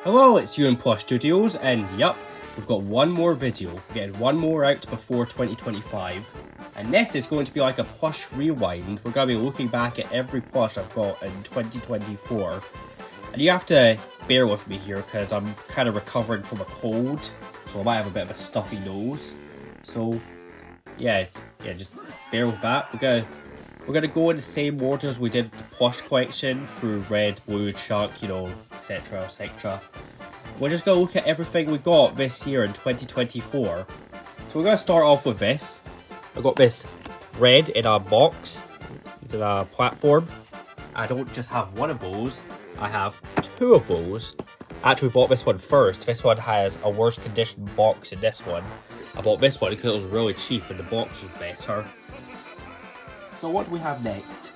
Hello, it's Euan Plush Studios, and yup, we've got one more video. We're getting one more out before 2025. And this is going to be like a plush rewind. We're going to be looking back at every plush I've got in 2024. And you have to bear with me here because I'm kind of recovering from a cold. So I might have a bit of a stuffy nose. So yeah, just bear with that. We're gonna go in the same order as we did with the plush collection through red, blue, chuck, etc, etc. We're just gonna look at everything we got this year in 2024. So we're gonna start off with this. I got this red in a box. It's in a platform. I don't just have one of those, I have two of those. I actually bought this one first. This one has a worse condition box than this one. I bought this one because it was really cheap and the box was better. So what do we have next?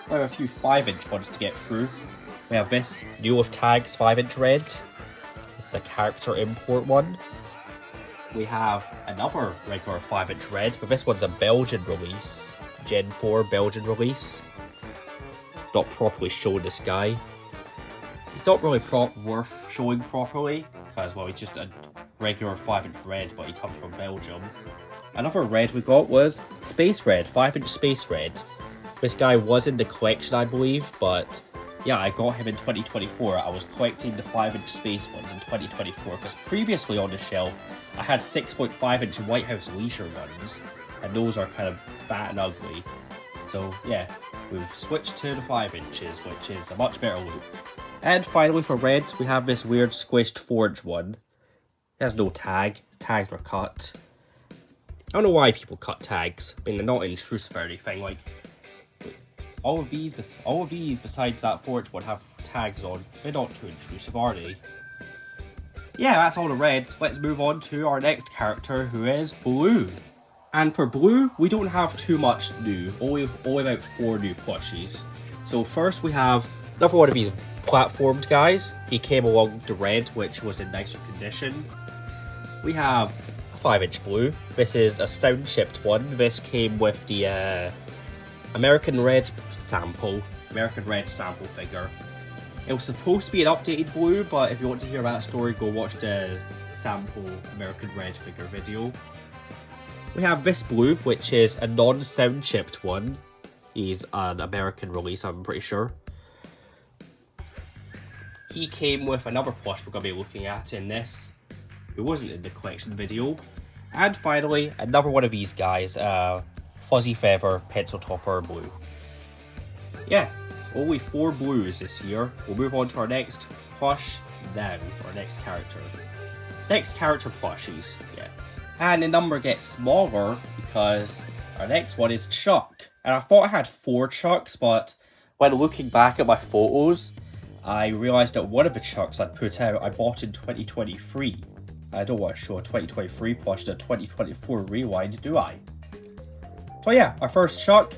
We have a few 5-inch ones to get through. We have this new with tags 5-inch red. This is a character import one. We have another regular 5-inch red, but this one's a Belgian release. Gen 4 Belgian release. Not properly shown this guy. He's not really worth showing properly, because well, he's just a regular 5-inch red, but he comes from Belgium. Another red we got was Space Red, 5-inch Space Red. This guy was in the collection, I believe, but yeah, I got him in 2024. I was collecting the 5-inch Space ones in 2024, because previously on the shelf, I had 6.5-inch White House Leisure ones, and those are kind of fat and ugly. So yeah, we've switched to the 5 inches, which is a much better look. And finally for reds, we have this weird squished 4-inch one. It has no tag, his tags were cut. I don't know why people cut tags. I mean, they're not intrusive or anything. Like, all of these besides that 4-inch one have tags on. They're not too intrusive, are they? Yeah, that's all the reds. Let's move on to our next character, who is Blue. And for Blue, we don't have too much new. Only about 4 new plushies. So first we have another one of these platformed guys. He came along with the red, which was in nicer condition. We have 5-inch Blue. This is a sound chipped one. This came with the American Red sample figure. It was supposed to be an updated Blue, but if you want to hear that story, go watch the sample American Red figure video. We have this Blue, which is a non-sound chipped one. He's an American release, I'm pretty sure. He came with another plush we're going to be looking at in this, who wasn't in the collection video. And finally, another one of these guys, Fuzzy Feather Pencil Topper Blue. Yeah, only 4 blues this year. We'll move on to our next plush now, our next character. Next character plushies, yeah. And the number gets smaller because our next one is Chuck. And I thought I had 4 Chucks, but when looking back at my photos, I realised that one of the Chucks I'd put out, I bought in 2023. I don't want to show a 2023 plush to a 2024 rewind, do I? So yeah, our first Chuck,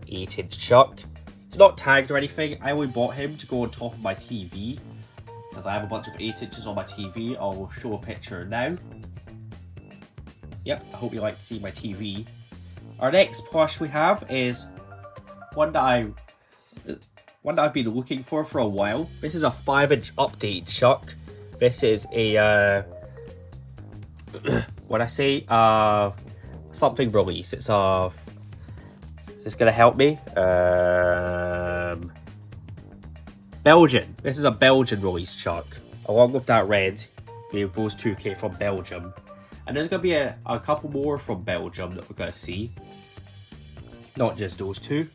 8-inch Chuck. He's not tagged or anything. I only bought him to go on top of my TV, because I have a bunch of 8 inches on my TV. I'll show a picture now. Yep, I hope you like to see my TV. Our next plush we have is one that I've been looking for a while. This is a 5-inch updated Chuck. This is a when I say something release, it's a. Is this gonna help me? Belgian. This is a Belgian release Chuck. Along with that red, those two came from Belgium. And there's going to be a couple more from Belgium that we're going to see. Not just those two.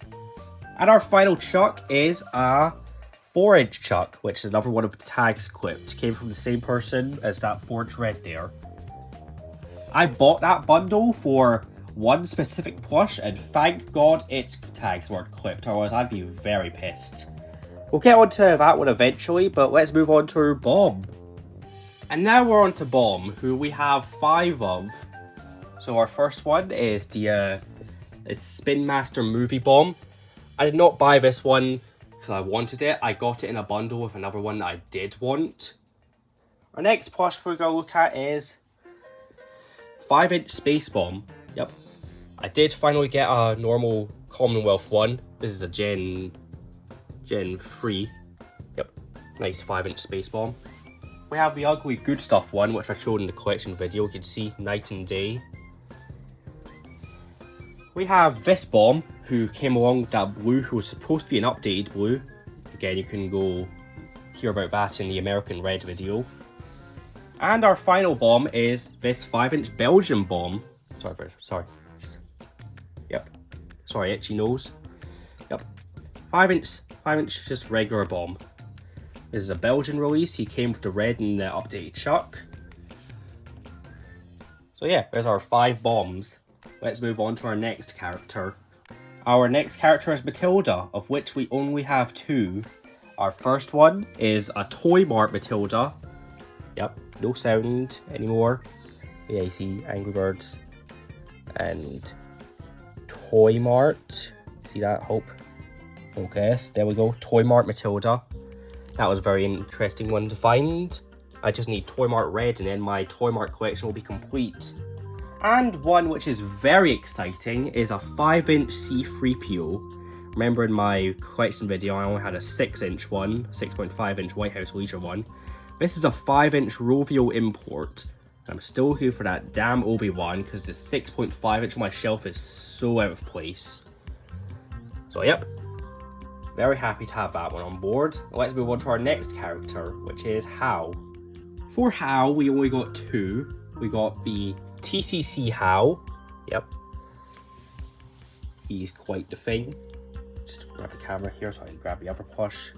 And our final Chuck is a 4-inch Chuck, which is another one of the tags clipped. Came from the same person as that 4-inch red there. I bought that bundle for one specific plush, and thank God its tags weren't clipped, otherwise I'd be very pissed. We'll get onto that one eventually, but let's move on to Bomb. And now we're on to Bomb, who we have 5 of. So our first one is the Spin Master Movie Bomb. I did not buy this one because I wanted it. I got it in a bundle with another one that I did want. Our next plush we're going to look at is 5-inch Space Bomb. Yep. I did finally get a normal Commonwealth one. This is a Gen 3. Yep. Nice 5-inch space bomb. We have the ugly good stuff one, which I showed in the collection video. You can see night and day. We have this bomb, who came along with that blue, who was supposed to be an updated blue. Again, you can go hear about that in the American Red video. And our final bomb is this 5-inch Belgian bomb. Sorry. Yep. Sorry, itchy nose. Yep. 5-inch, just regular bomb. This is a Belgian release. He came with the red and the updated chuck. So yeah, there's our 5 bombs. Let's move on to our next character. Our next character is Matilda, of which we only have 2. Our first one is a Toy Mart Matilda. Yep, no sound anymore. Yeah, you see Angry Birds and Toy Mart. See that? Hope. Okay, there we go. Toy Mart Matilda. That was a very interesting one to find. I just need Toy Mart Red and then my Toy Mart collection will be complete. And one which is very exciting is a 5-inch C3PO. Remember in my collection video I only had a 6-inch one, 6.5-inch White House Leisure one. This is a 5-inch Rovio import. I'm still looking for that damn Obi-Wan because the 6.5-inch on my shelf is so out of place. So yep. Very happy to have that one on board. Let's move on to our next character, which is Hal. For Hal, we only got 2. We got the TCC Hal. Yep. He's quite the thing. Just grab the camera here so I can grab the other plush.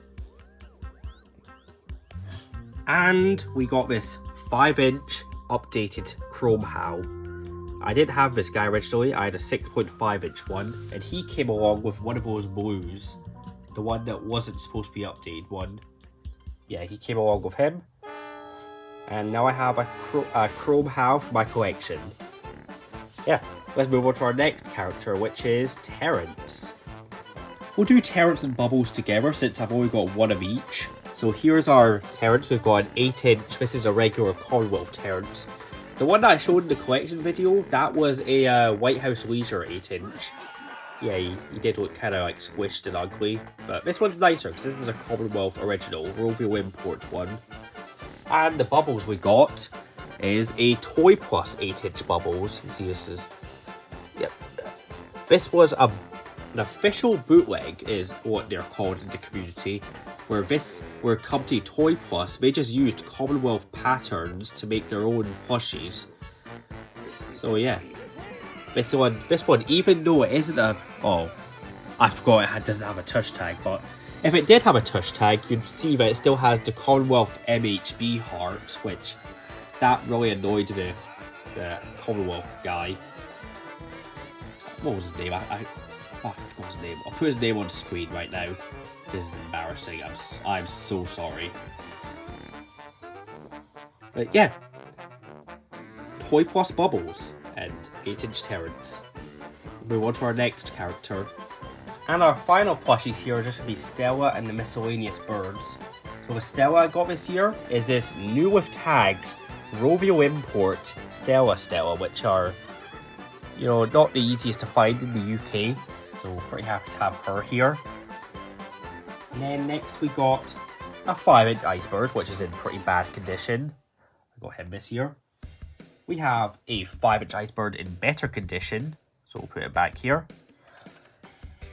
And we got this 5-inch updated Chrome Hal. I didn't have this guy originally. I had a 6.5-inch one, and he came along with one of those blues. The one that wasn't supposed to be updated one. Yeah, he came along with him. And now I have a Chrome Hal for my collection. Yeah, let's move on to our next character, which is Terrence. We'll do Terrence and Bubbles together since I've only got one of each. So here's our Terrence. We've got an 8-inch. This is a regular Commonwealth Terrence. The one that I showed in the collection video, that was a White House Leisure 8-inch. Yeah, he did look kind of like squished and ugly. But this one's nicer because this is a Commonwealth original, Rovio import one. And the Bubbles we got is a Toy Plus 8-inch Bubbles. You see this is... Yep. This was an official bootleg is what they're called in the community. Where company Toy Plus, they just used Commonwealth patterns to make their own plushies. So yeah. This one, even though it isn't a... Oh, I forgot it doesn't have a touch tag, but if it did have a touch tag, you'd see that it still has the Commonwealth MHB heart, which that really annoyed the Commonwealth guy. What was his name? I forgot his name. I'll put his name on the screen right now. This is embarrassing. I'm so sorry. But yeah. Toy Plus Bubbles and 8-inch Terrence. Move on to our next character. And our final plushies here are just going to be Stella and the miscellaneous birds. So the Stella I got this year is this new with tags Rovio import Stella, which are, you know, not the easiest to find in the UK. So pretty happy to have her here. And then next we got a 5-inch Icebird, which is in pretty bad condition. I got him this year. We have a 5-inch Icebird in better condition, so we'll put it back here.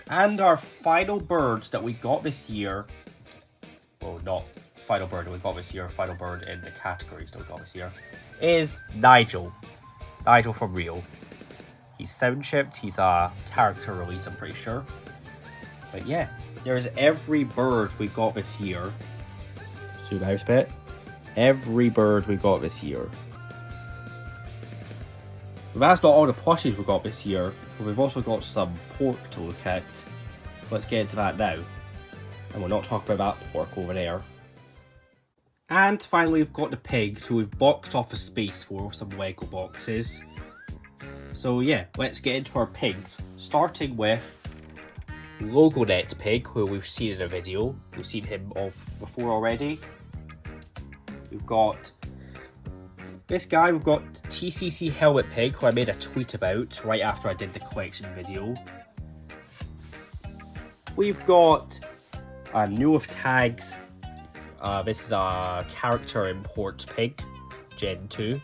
And our final birds that we got this year, well, not final bird that we got this year, final bird in the categories that we got this year, is Nigel. Nigel from Rio. He's sound chipped, he's a character release, I'm pretty sure. But yeah, there's every bird we got this year. Zoom out a bit. Every bird we got this year. That's not all the plushies we got this year, but we've also got some pork to look at. So let's get into that now. And we'll not talk about that pork over there. And finally we've got the pigs, who we've boxed off a space for with some Lego boxes. So yeah, let's get into our pigs. Starting with LogoNet Pig, who we've seen in a video. We've seen him before already. We've got this guy, we've got TCC Helmet Pig, who I made a tweet about right after I did the collection video. We've got a new with tags This is a character import pig, Gen 2.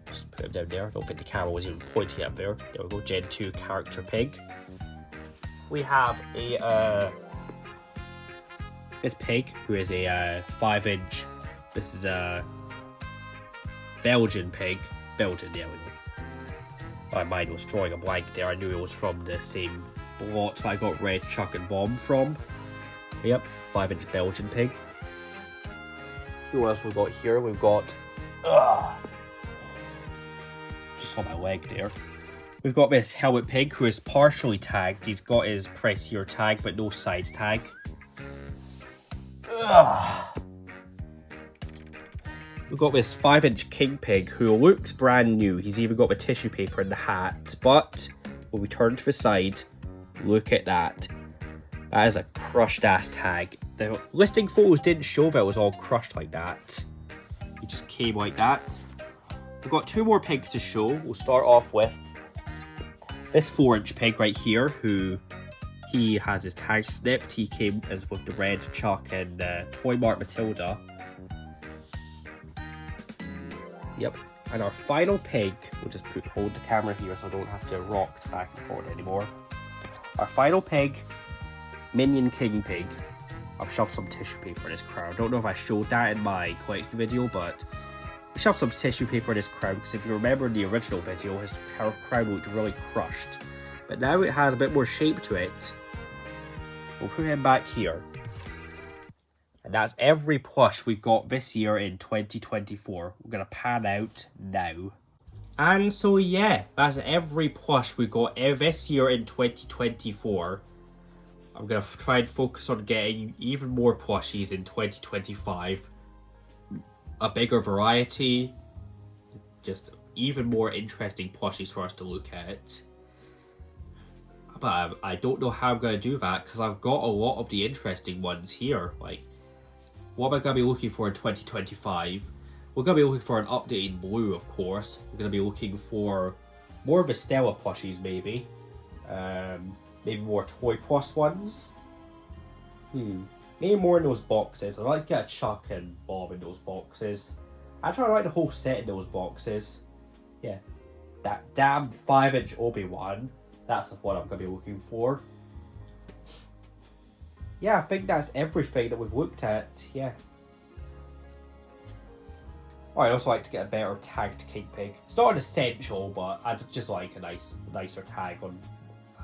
Just put him down there. I don't think the camera was even pointing up there. There we go, Gen 2 character pig. We have a this pig, who is a 5-inch. This is a Belgian pig. Belgian, yeah, we know. My mind was drawing a blank there. I knew it was from the same lot that I got Red Chuck and Bomb from. Yep, 5-inch Belgian pig. Who else we got here? We've got... just saw my leg there. We've got this helmet pig who is partially tagged. He's got his press here tag, but no side tag. We've got this 5-inch king pig who looks brand new. He's even got the tissue paper in the hat, but when we turn to the side, look at that. That is a crushed ass tag. The listing photos didn't show that it was all crushed like that. It just came like that. We've got 2 more pigs to show. We'll start off with this 4-inch pig right here, who he has his tag snipped. He came as with the Red Chuck and Toy Mart Matilda. Yep. And our final pig, we'll just hold the camera here so I don't have to rock back and forth anymore. Our final pig, Minion King Pig. I've shoved some tissue paper in his crown. I don't know if I showed that in my collection video, but I shoved some tissue paper in his crown because if you remember in the original video, his crown looked really crushed. But now it has a bit more shape to it. We'll put him back here. And that's every plush we've got this year in 2024. We're going to pan out now. And so yeah, that's every plush we got this year in 2024. I'm going to try and focus on getting even more plushies in 2025. A bigger variety. Just even more interesting plushies for us to look at. But I don't know how I'm going to do that because I've got a lot of the interesting ones here. Like, what am I going to be looking for in 2025? We're going to be looking for an updated blue, of course. We're going to be looking for more of the Stella plushies, maybe. Maybe more Toy Plus ones. Maybe more in those boxes. I'd like to get a Chuck and Bob in those boxes. Actually, I like the whole set in those boxes. Yeah. That damn 5-inch Obi-Wan. That's what I'm going to be looking for. Yeah, I think that's everything that we've looked at. Yeah. Oh, I'd also like to get a better tagged King Pig. It's not an essential, but I'd just like a nicer tag on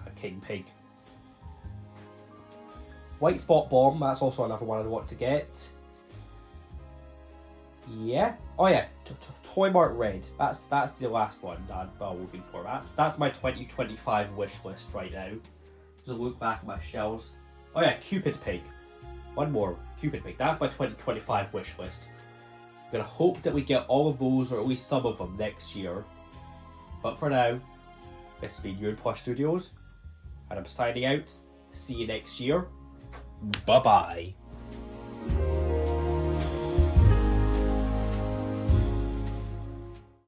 a King Pig. White Spot Bomb, that's also another one I'd want to get. Yeah. Oh yeah, Toy Mart Red. That's the last one that I'm looking for. That's my 2025 wish list right now. Just look back at my shelves. Oh yeah, Cupid Pig. One more, Cupid Pig. That's my 2025 wish list. I'm gonna hope that we get all of those, or at least some of them, next year. But for now, this has been Euan Plush Studios, and I'm signing out. See you next year. Bye-bye.